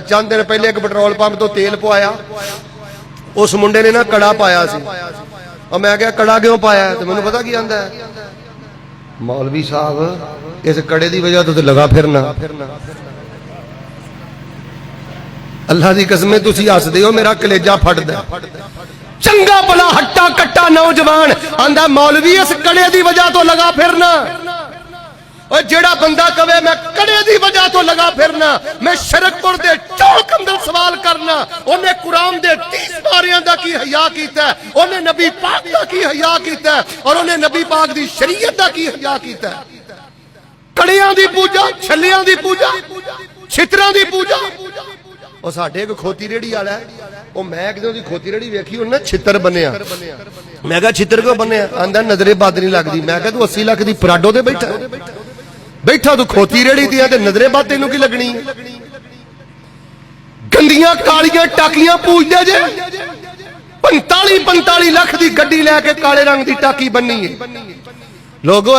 चंद दिन पहले एक पेट्रोल पंप तो तेल पवाया, उस मुंडे ने ना कड़ा पाया सी। और मैं क्या कड़ा क्यों पाया? तो मैंने पता की आंदा है, मौलवी साहब इस कड़े की वजह तो लगा फिरना। अल्लाह की कसम तुसी हसदे हो, मेरा कलेजा फटदा। चंगा भला हट्टा कट्टा नौजवान आंदा मौलवी इस कड़े की वजह तो लगा फिरना। और जेड़ा बंदा कवे मैं कड़े की वजह तो लगा फिरना, मैं शरकपुर दे चौक अंदर सवाल करना, उन्हें कुरान दे 30 पारियां दा की हया कीता है, उन्हें नबी पाक दा की हया कीता है, और उन्हें नबी पाक दी शरीयत दा की हया कीता है। कड़ियां दी पूजा, छलियां दी पूजा, छितरां दी पूजा। और साडे एक खोती रेड़ी वाला है, वो मैं एक दिन खोती रेड़ी वेखी, उन्हें छितर बनिया। मैं कहा छितर क्यों बनिया? आंदा नजरे बद नहीं लगती। मैं कहा तू 80 लाख की पराडो ते बैठा तू खोती रेड़ी दी ते नजरे बद तेनू की लगनी? गंदियां कालियां टाकियां पूजदे जे। 45 लाख की गड्डी लैके काले रंग की टाकी बनी है। लोगो